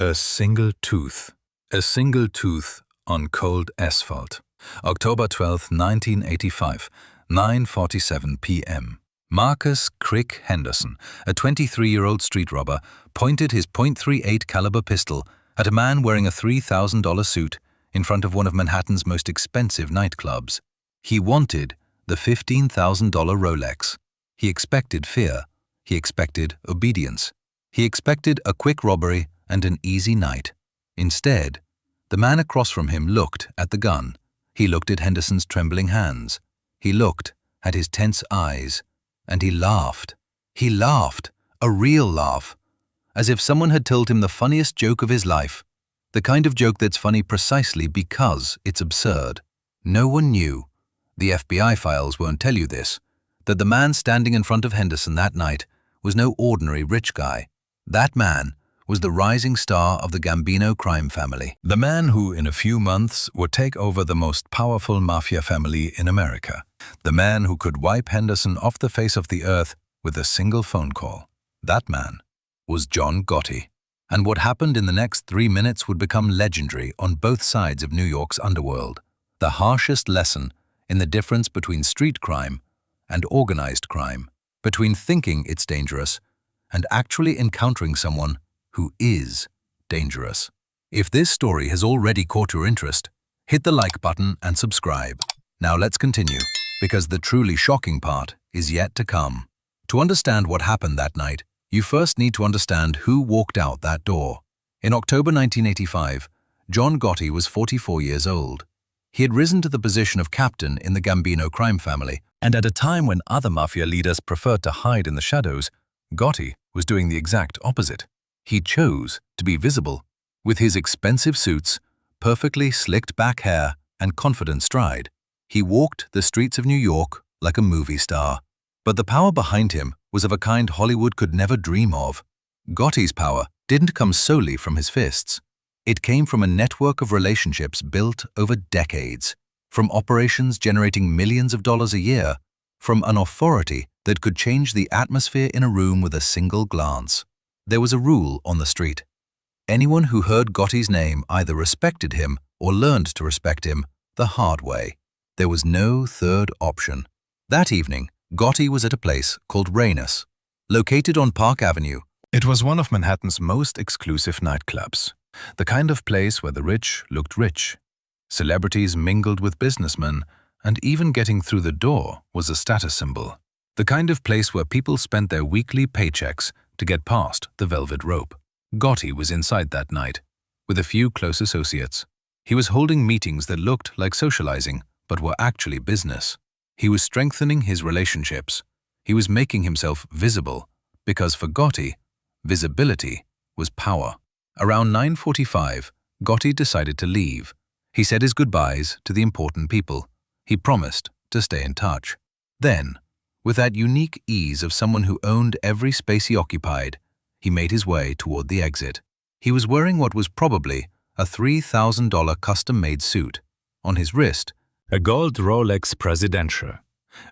A single tooth. A single tooth on cold asphalt. October 12, 1985, 9:47 p.m. Marcus "Crick" Henderson, a 23-year-old street robber, pointed his .38 caliber pistol at a man wearing a $3,000 suit in front of one of Manhattan's most expensive nightclubs. He wanted the $15,000 Rolex. He expected fear. He expected obedience. He expected a quick robbery and an easy night. Instead, the man across from him looked at the gun. He looked at Henderson's trembling hands. He looked at his tense eyes. And he laughed. He laughed, a real laugh, as if someone had told him the funniest joke of his life, the kind of joke that's funny precisely because it's absurd. No one knew, the FBI files won't tell you this, that the man standing in front of Henderson that night was no ordinary rich guy. That man was the rising star of the Gambino crime family. The man who, in a few months, would take over the most powerful mafia family in America. The man who could wipe Henderson off the face of the earth with a single phone call. That man was John Gotti. And what happened in the next 3 minutes would become legendary on both sides of New York's underworld. The harshest lesson in the difference between street crime and organized crime, between thinking it's dangerous and actually encountering someone who is dangerous. If this story has already caught your interest, hit the like button and subscribe. Now let's continue, because the truly shocking part is yet to come. To understand what happened that night, you first need to understand who walked out that door. In October 1985, John Gotti was 44 years old. He had risen to the position of captain in the Gambino crime family, and at a time when other mafia leaders preferred to hide in the shadows, Gotti was doing the exact opposite. He chose to be visible. With his expensive suits, perfectly slicked back hair, and confident stride, he walked the streets of New York like a movie star. But the power behind him was of a kind Hollywood could never dream of. Gotti's power didn't come solely from his fists. It came from a network of relationships built over decades, from operations generating millions of dollars a year, from an authority that could change the atmosphere in a room with a single glance. There was a rule on the street. Anyone who heard Gotti's name either respected him or learned to respect him the hard way. There was no third option. That evening, Gotti was at a place called Rainus, located on Park Avenue. It was one of Manhattan's most exclusive nightclubs, the kind of place where the rich looked rich. Celebrities mingled with businessmen, and even getting through the door was a status symbol. The kind of place where people spent their weekly paychecks to get past the velvet rope. Gotti was inside that night, with a few close associates. He was holding meetings that looked like socializing, but were actually business. He was strengthening his relationships. He was making himself visible, because for Gotti, visibility was power. Around 9:45, Gotti decided to leave. He said his goodbyes to the important people. He promised to stay in touch. Then, with that unique ease of someone who owned every space he occupied, he made his way toward the exit. He was wearing what was probably a $3,000 custom-made suit. On his wrist, a gold Rolex Presidential,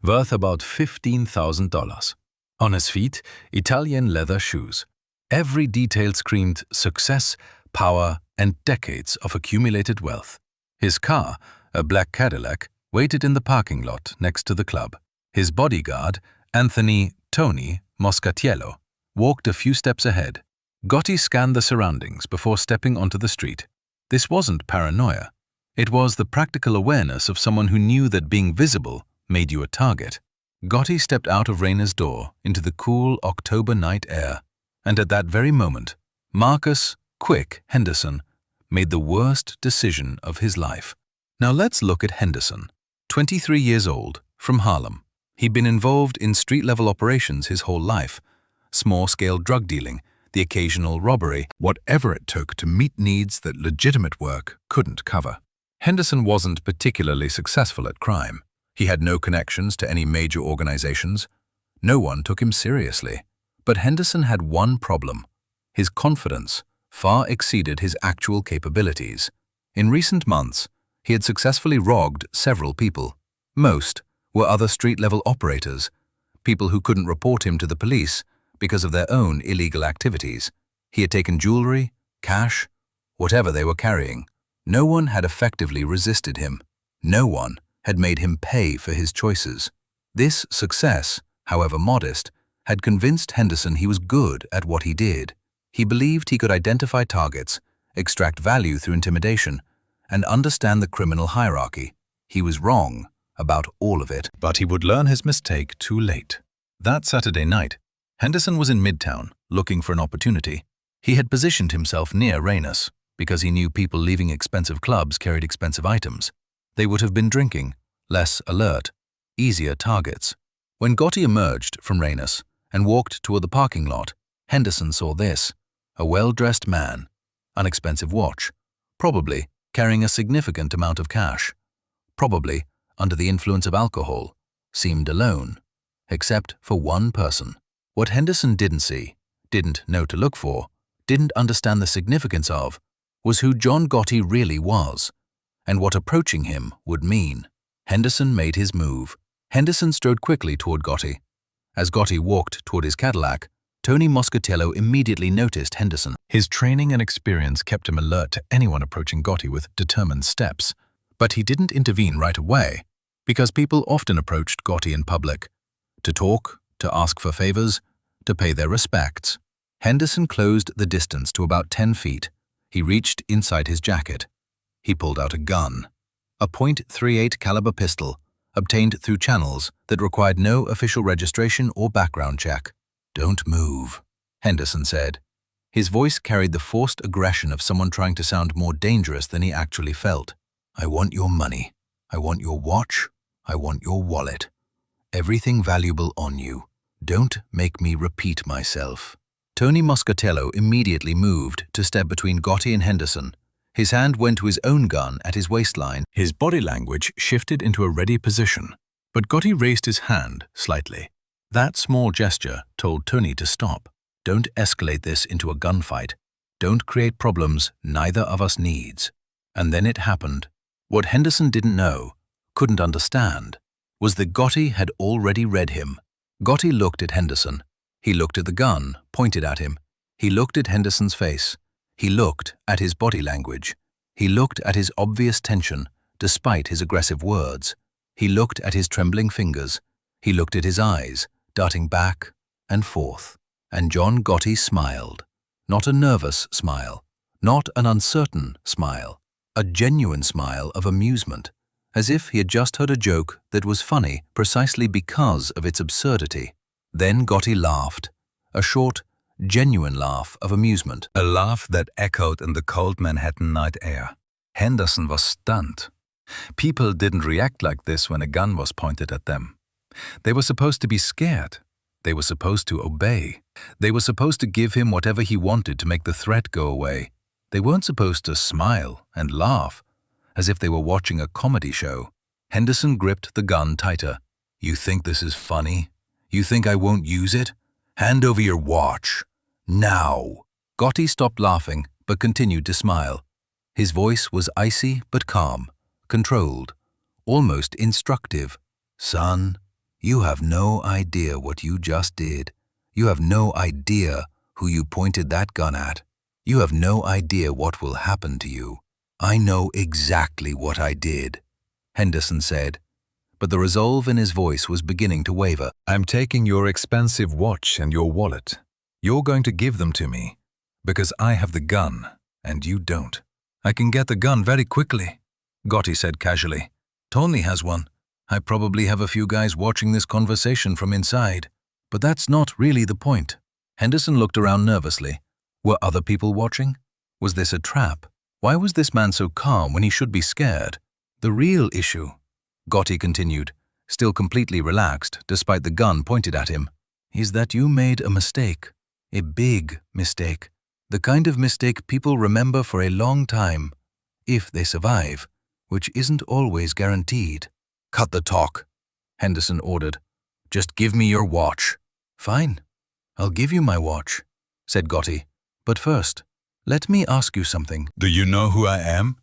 worth about $15,000. On his feet, Italian leather shoes. Every detail screamed success, power, and decades of accumulated wealth. His car, a black Cadillac, waited in the parking lot next to the club. His bodyguard, Tony Moscatiello, walked a few steps ahead. Gotti scanned the surroundings before stepping onto the street. This wasn't paranoia. It was the practical awareness of someone who knew that being visible made you a target. Gotti stepped out of Rainer's door into the cool October night air, and at that very moment, Marcus "Quick" Henderson made the worst decision of his life. Now let's look at Henderson, 23 years old, from Harlem. He'd been involved in street-level operations his whole life, small-scale drug dealing, the occasional robbery, whatever it took to meet needs that legitimate work couldn't cover. Henderson wasn't particularly successful at crime. He had no connections to any major organizations. No one took him seriously. But Henderson had one problem. His confidence far exceeded his actual capabilities. In recent months, he had successfully robbed several people. Most were other street-level operators, people who couldn't report him to the police because of their own illegal activities. He had taken jewelry, cash, whatever they were carrying. No one had effectively resisted him. No one had made him pay for his choices. This success, however modest, had convinced Henderson he was good at what he did. He believed he could identify targets, extract value through intimidation, and understand the criminal hierarchy. He was wrong about all of it, but he would learn his mistake too late. That Saturday night, Henderson was in Midtown, looking for an opportunity. He had positioned himself near Reynos, because he knew people leaving expensive clubs carried expensive items. They would have been drinking, less alert, easier targets. When Gotti emerged from Reynos and walked toward the parking lot, Henderson saw this: a well-dressed man, an expensive watch, probably carrying a significant amount of cash, probably under the influence of alcohol, seemed alone, except for one person. What Henderson didn't see, didn't know to look for, didn't understand the significance of, was who John Gotti really was, and what approaching him would mean. Henderson made his move. Henderson strode quickly toward Gotti. As Gotti walked toward his Cadillac, Tony Moscatiello immediately noticed Henderson. His training and experience kept him alert to anyone approaching Gotti with determined steps. But he didn't intervene right away, because people often approached Gotti in public, to talk, to ask for favors, to pay their respects. Henderson closed the distance to about 10 feet. He reached inside his jacket. He pulled out a gun, a .38 caliber pistol, obtained through channels that required no official registration or background check. "Don't move," Henderson said. His voice carried the forced aggression of someone trying to sound more dangerous than he actually felt. "I want your money. I want your watch. I want your wallet. Everything valuable on you. Don't make me repeat myself." Tony Moscatiello immediately moved to step between Gotti and Henderson. His hand went to his own gun at his waistline. His body language shifted into a ready position, but Gotti raised his hand slightly. That small gesture told Tony to stop. "Don't escalate this into a gunfight. Don't create problems neither of us needs." And then it happened. What Henderson didn't know, couldn't understand, was that Gotti had already read him. Gotti looked at Henderson. He looked at the gun pointed at him. He looked at Henderson's face. He looked at his body language. He looked at his obvious tension, despite his aggressive words. He looked at his trembling fingers. He looked at his eyes, darting back and forth. And John Gotti smiled. Not a nervous smile, not an uncertain smile, a genuine smile of amusement, as if he had just heard a joke that was funny precisely because of its absurdity. Then Gotti laughed, a short, genuine laugh of amusement. A laugh that echoed in the cold Manhattan night air. Henderson was stunned. People didn't react like this when a gun was pointed at them. They were supposed to be scared. They were supposed to obey. They were supposed to give him whatever he wanted to make the threat go away. They weren't supposed to smile and laugh, as if they were watching a comedy show. Henderson gripped the gun tighter. "You think this is funny? You think I won't use it? Hand over your watch. Now." Gotti stopped laughing, but continued to smile. His voice was icy but calm, controlled, almost instructive. "Son, you have no idea what you just did. You have no idea who you pointed that gun at. You have no idea what will happen to you. I know exactly what I did," Henderson said, but the resolve in his voice was beginning to waver. "I'm taking your expensive watch and your wallet. You're going to give them to me, because I have the gun, and you don't." "I can get the gun very quickly," Gotti said casually. "Tony has one. I probably have a few guys watching this conversation from inside. But that's not really the point." Henderson looked around nervously. Were other people watching? Was this a trap? Why was this man so calm when he should be scared? "The real issue," Gotti continued, still completely relaxed despite the gun pointed at him, "is that you made a mistake. A big mistake. The kind of mistake people remember for a long time, if they survive, which isn't always guaranteed." "Cut the talk," Henderson ordered. "Just give me your watch." "Fine. I'll give you my watch," said Gotti. "But first, let me ask you something." "Do you know who I am?"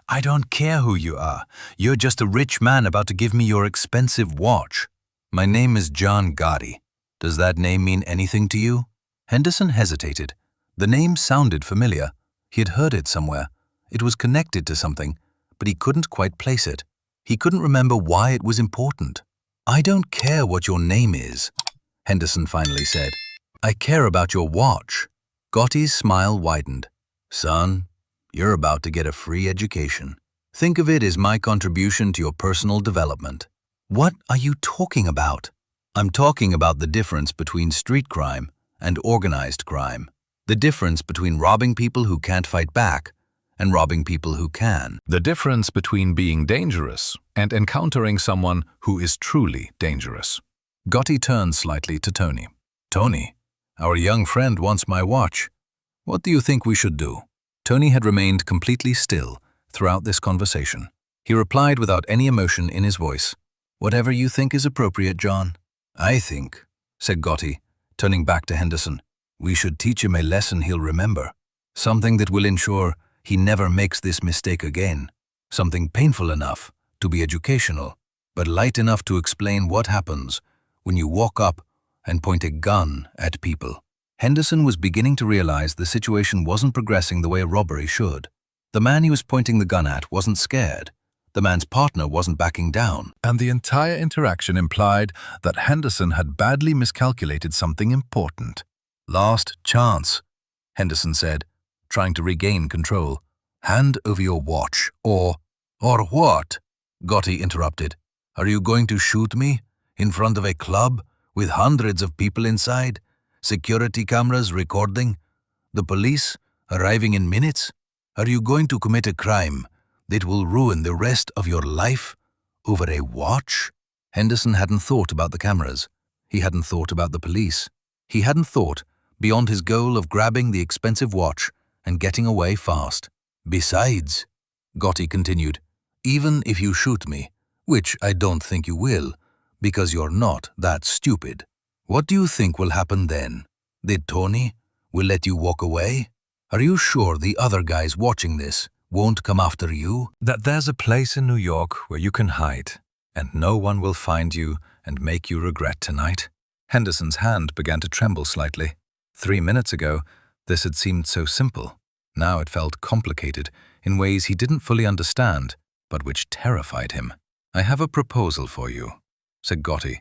"I don't care who you are. You're just a rich man about to give me your expensive watch." "My name is John Gotti. Does that name mean anything to you?" Henderson hesitated. The name sounded familiar. He had heard it somewhere. It was connected to something, but he couldn't quite place it. He couldn't remember why it was important. "I don't care what your name is," Henderson finally said. "I care about your watch." Gotti's smile widened. "Son, you're about to get a free education. Think of it as my contribution to your personal development." "What are you talking about?" "I'm talking about the difference between street crime and organized crime. The difference between robbing people who can't fight back and robbing people who can. The difference between being dangerous and encountering someone who is truly dangerous." Gotti turned slightly to Tony. "Tony, our young friend wants my watch. What do you think we should do?" Tony had remained completely still throughout this conversation. He replied without any emotion in his voice, "Whatever you think is appropriate, John." "I think," said Gotti, turning back to Henderson, "we should teach him a lesson he'll remember. Something that will ensure he never makes this mistake again. Something painful enough to be educational, but light enough to explain what happens when you walk up and point a gun at people." Henderson was beginning to realize the situation wasn't progressing the way a robbery should. The man he was pointing the gun at wasn't scared. The man's partner wasn't backing down. And the entire interaction implied that Henderson had badly miscalculated something important. "Last chance," Henderson said, trying to regain control. "Hand over your watch, or what?" Gotti interrupted. "Are you going to shoot me in front of a club with hundreds of people inside, security cameras recording, the police arriving in minutes? Are you going to commit a crime that will ruin the rest of your life over a watch?" Henderson hadn't thought about the cameras. He hadn't thought about the police. He hadn't thought beyond his goal of grabbing the expensive watch and getting away fast. "Besides," Gotti continued, "even if you shoot me, which I don't think you will, because you're not that stupid, what do you think will happen then? That Tony will let you walk away? Are you sure the other guys watching this won't come after you? That there's a place in New York where you can hide, and no one will find you and make you regret tonight?" Henderson's hand began to tremble slightly. 3 minutes ago, this had seemed so simple. Now it felt complicated in ways he didn't fully understand, but which terrified him. "I have a proposal for you," said Gotti.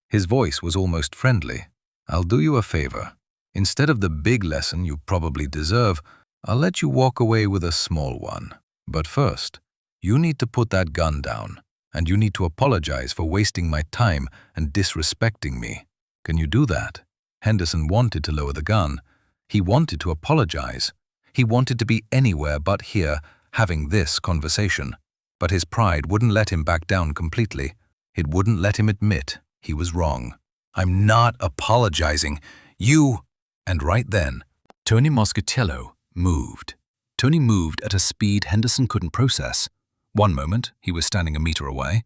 His voice was almost friendly. "I'll do you a favor. Instead of the big lesson you probably deserve, I'll let you walk away with a small one. But first, you need to put that gun down, and you need to apologize for wasting my time and disrespecting me. Can you do that?" Henderson wanted to lower the gun. He wanted to apologize. He wanted to be anywhere but here, having this conversation. But his pride wouldn't let him back down completely. It wouldn't let him admit he was wrong. "I'm not apologizing. You—" And right then, Tony Moscatiello moved. Tony moved at a speed Henderson couldn't process. One moment, he was standing a meter away.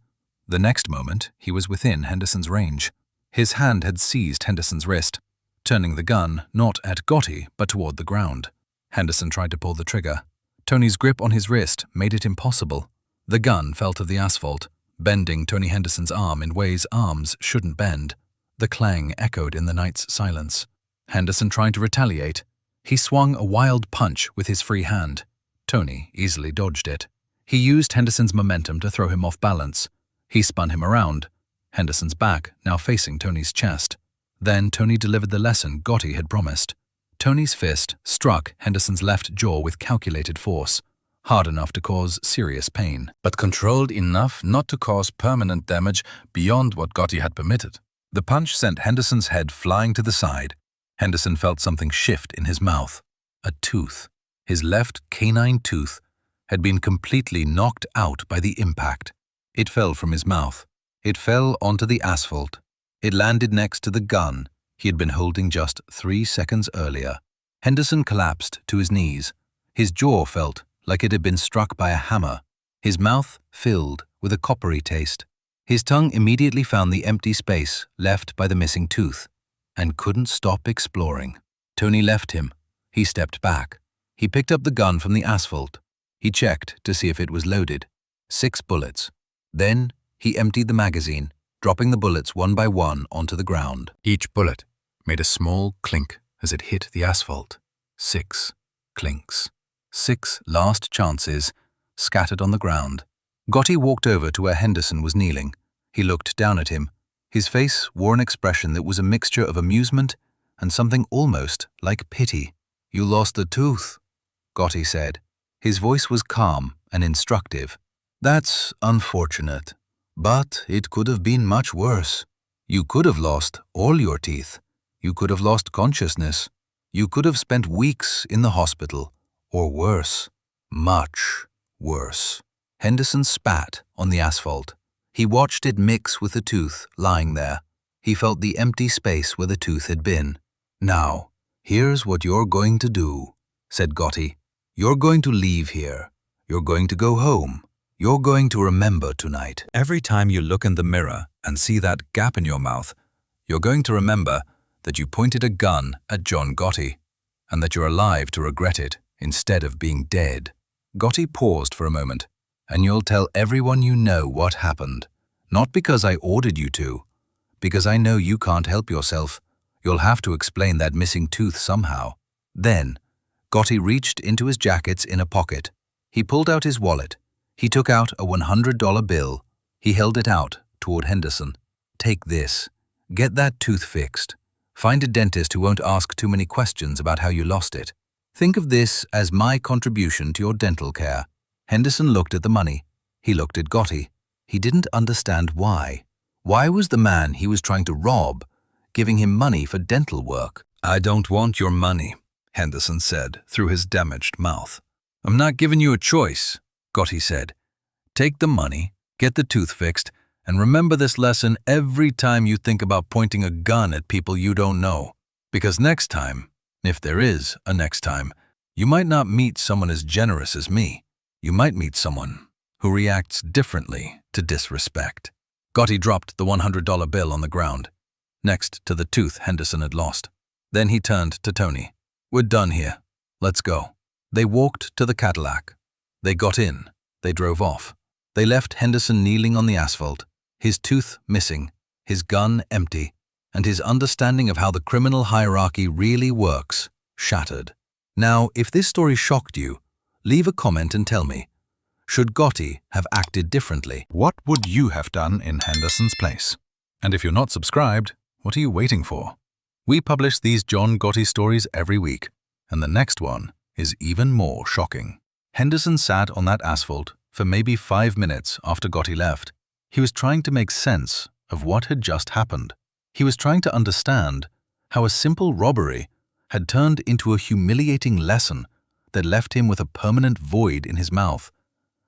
The next moment, he was within Henderson's range. His hand had seized Henderson's wrist, turning the gun not at Gotti but toward the ground. Henderson tried to pull the trigger. Tony's grip on his wrist made it impossible. The gun fell to the asphalt, bending Tony Henderson's arm in ways arms shouldn't bend. The clang echoed in the night's silence. Henderson tried to retaliate. He swung a wild punch with his free hand. Tony easily dodged it. He used Henderson's momentum to throw him off balance. He spun him around, Henderson's back now facing Tony's chest. Then Tony delivered the lesson Gotti had promised. Tony's fist struck Henderson's left jaw with calculated force, hard enough to cause serious pain, but controlled enough not to cause permanent damage beyond what Gotti had permitted. The punch sent Henderson's head flying to the side. Henderson felt something shift in his mouth. A tooth, his left canine tooth, had been completely knocked out by the impact. It fell from his mouth. It fell onto the asphalt. It landed next to the gun he had been holding just 3 seconds earlier. Henderson collapsed to his knees. His jaw felt like it had been struck by a hammer. His mouth filled with a coppery taste. His tongue immediately found the empty space left by the missing tooth and couldn't stop exploring. Tony left him. He stepped back. He picked up the gun from the asphalt. He checked to see if it was loaded. 6 bullets. Then he emptied the magazine, dropping the bullets one by one onto the ground. Each bullet made a small clink as it hit the asphalt. 6 clinks. 6 last chances, scattered on the ground. Gotti walked over to where Henderson was kneeling. He looked down at him. His face wore an expression that was a mixture of amusement and something almost like pity. "You lost a tooth," Gotti said. His voice was calm and instructive. "That's unfortunate, but it could have been much worse. You could have lost all your teeth. You could have lost consciousness. You could have spent weeks in the hospital, or worse, much worse." Henderson spat on the asphalt. He watched it mix with the tooth lying there. He felt the empty space where the tooth had been. "Now, here's what you're going to do," said Gotti. "You're going to leave here. You're going to go home. You're going to remember tonight. Every time you look in the mirror and see that gap in your mouth, you're going to remember that you pointed a gun at John Gotti, and that you're alive to regret it instead of being dead." Gotti paused for a moment. "And you'll tell everyone you know what happened. Not because I ordered you to, because I know you can't help yourself. You'll have to explain that missing tooth somehow." Then, Gotti reached into his jacket's inner pocket. He pulled out his wallet. He took out a $100 bill. He held it out toward Henderson. "Take this. Get that tooth fixed. Find a dentist who won't ask too many questions about how you lost it. Think of this as my contribution to your dental care." Henderson looked at the money. He looked at Gotti. He didn't understand why. Why was the man he was trying to rob giving him money for dental work? "I don't want your money," Henderson said through his damaged mouth. "I'm not giving you a choice," Gotti said. "Take the money, get the tooth fixed, and remember this lesson every time you think about pointing a gun at people you don't know. Because next time, if there is a next time, you might not meet someone as generous as me. You might meet someone who reacts differently to disrespect." Gotti dropped the $100 bill on the ground, next to the tooth Henderson had lost. Then he turned to Tony. "We're done here. Let's go." They walked to the Cadillac. They got in. They drove off. They left Henderson kneeling on the asphalt, his tooth missing, his gun empty, and his understanding of how the criminal hierarchy really works shattered. Now, if this story shocked you, leave a comment and tell me, should Gotti have acted differently? What would you have done in Henderson's place? And if you're not subscribed, what are you waiting for? We publish these John Gotti stories every week, and the next one is even more shocking. Henderson sat on that asphalt for maybe 5 minutes after Gotti left. He was trying to make sense of what had just happened. He was trying to understand how a simple robbery had turned into a humiliating lesson that left him with a permanent void in his mouth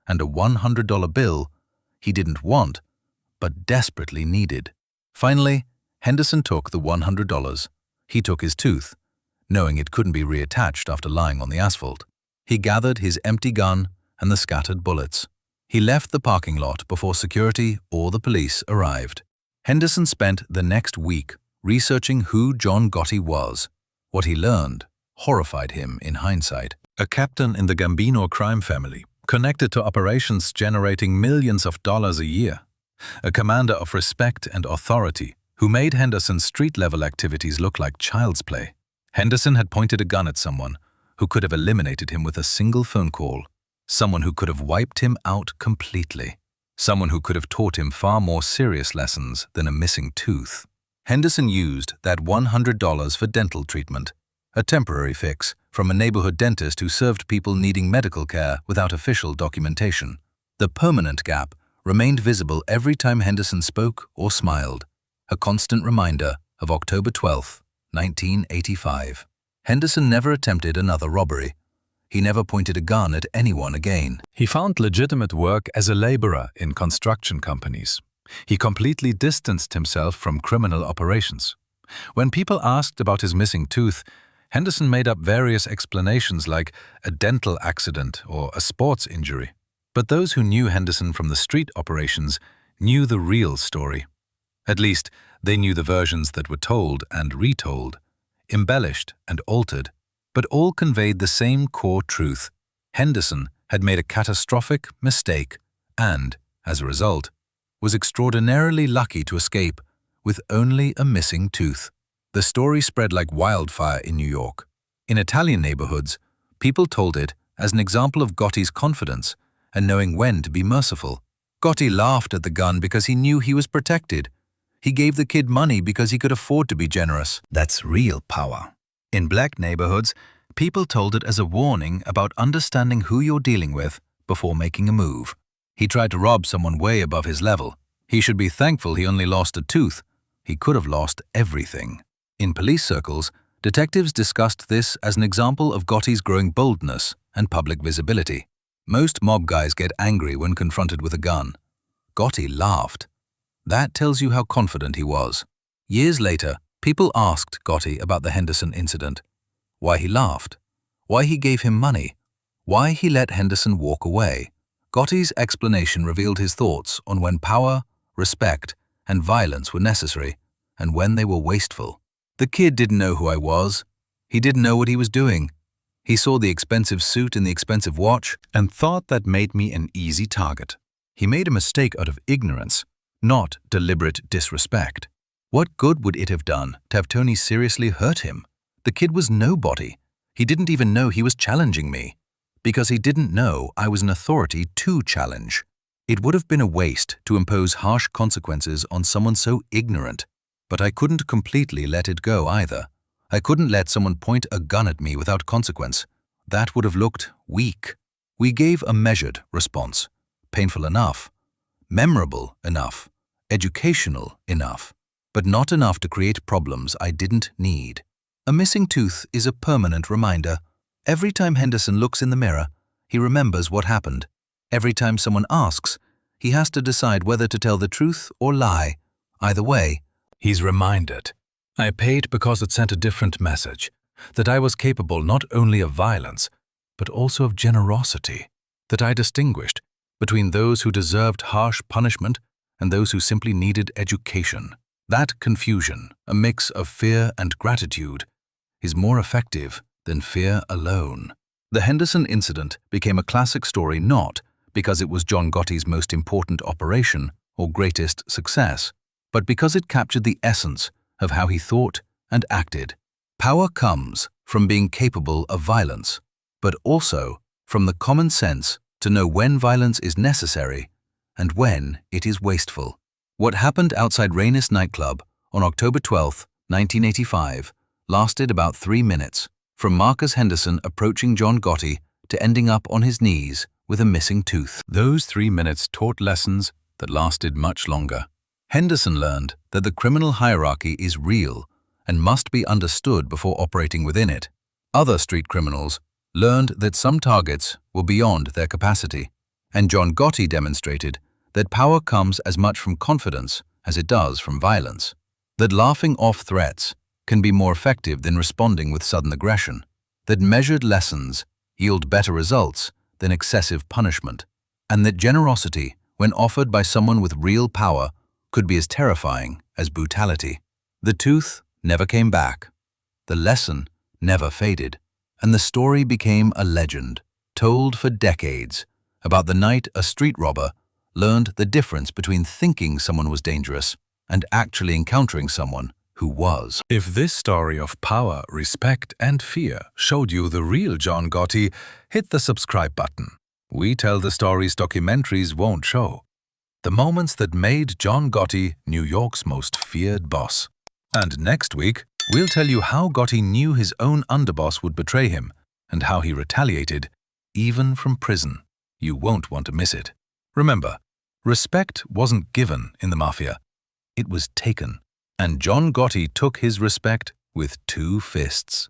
and a $100 bill he didn't want but desperately needed. Finally, Henderson took the $100. He took his tooth, knowing it couldn't be reattached after lying on the asphalt. He gathered his empty gun and the scattered bullets. He left the parking lot before security or the police arrived. Henderson spent the next week researching who John Gotti was. What he learned horrified him in hindsight. A captain in the Gambino crime family, connected to operations generating millions of dollars a year. A commander of respect and authority who made Henderson's street-level activities look like child's play. Henderson had pointed a gun at someone who could have eliminated him with a single phone call. Someone who could have wiped him out completely. Someone who could have taught him far more serious lessons than a missing tooth. Henderson used that $100 for dental treatment, a temporary fix from a neighborhood dentist who served people needing medical care without official documentation. The permanent gap remained visible every time Henderson spoke or smiled, a constant reminder of October 12, 1985. Henderson never attempted another robbery. He never pointed a gun at anyone again. He found legitimate work as a laborer in construction companies. He completely distanced himself from criminal operations. When people asked about his missing tooth, Henderson made up various explanations like a dental accident or a sports injury. But those who knew Henderson from the street operations knew the real story. At least, they knew the versions that were told and retold, embellished and altered, but all conveyed the same core truth. Henderson had made a catastrophic mistake and, as a result, was extraordinarily lucky to escape with only a missing tooth. The story spread like wildfire in New York. In Italian neighborhoods, people told it as an example of Gotti's confidence and knowing when to be merciful. Gotti laughed at the gun because he knew he was protected. He gave the kid money because he could afford to be generous. That's real power. In black neighborhoods, people told it as a warning about understanding who you're dealing with before making a move. He tried to rob someone way above his level. He should be thankful he only lost a tooth. He could have lost everything. In police circles, detectives discussed this as an example of Gotti's growing boldness and public visibility. Most mob guys get angry when confronted with a gun. Gotti laughed. That tells you how confident he was. Years later, people asked Gotti about the Henderson incident. Why he laughed. Why he gave him money. Why he let Henderson walk away. Gotti's explanation revealed his thoughts on when power, respect, and violence were necessary, and when they were wasteful. The kid didn't know who I was. He didn't know what he was doing. He saw the expensive suit and the expensive watch and thought that made me an easy target. He made a mistake out of ignorance, not deliberate disrespect. What good would it have done to have Tony seriously hurt him? The kid was nobody. He didn't even know he was challenging me, because he didn't know I was an authority to challenge. It would have been a waste to impose harsh consequences on someone so ignorant, but I couldn't completely let it go either. I couldn't let someone point a gun at me without consequence. That would have looked weak. We gave a measured response. Painful enough, memorable enough, educational enough, but not enough to create problems I didn't need. A missing tooth is a permanent reminder. Every time Henderson looks in the mirror, he remembers what happened. Every time someone asks, he has to decide whether to tell the truth or lie. Either way, he's reminded. I paid because it sent a different message, that I was capable not only of violence, but also of generosity, that I distinguished between those who deserved harsh punishment and those who simply needed education. That confusion, a mix of fear and gratitude, is more effective than fear alone. The Henderson incident became a classic story not because it was John Gotti's most important operation or greatest success, but because it captured the essence of how he thought and acted. Power comes from being capable of violence, but also from the common sense to know when violence is necessary and when it is wasteful. What happened outside Rainey's nightclub on October 12, 1985, lasted about 3 minutes, from Marcus Henderson approaching John Gotti to ending up on his knees with a missing tooth. Those 3 minutes taught lessons that lasted much longer. Henderson learned that the criminal hierarchy is real and must be understood before operating within it. Other street criminals learned that some targets were beyond their capacity, and John Gotti demonstrated that power comes as much from confidence as it does from violence, that laughing off threats can be more effective than responding with sudden aggression, that measured lessons yield better results than excessive punishment, and that generosity, when offered by someone with real power, could be as terrifying as brutality. The tooth never came back, the lesson never faded, and the story became a legend, told for decades, about the night a street robber learned the difference between thinking someone was dangerous and actually encountering someone who was. If this story of power, respect, and fear showed you the real John Gotti, hit the subscribe button. We tell the stories documentaries won't show. The moments that made John Gotti New York's most feared boss. And next week, we'll tell you how Gotti knew his own underboss would betray him and how he retaliated, even from prison. You won't want to miss it. Remember, respect wasn't given in the mafia. It was taken. And John Gotti took his respect with 2 fists.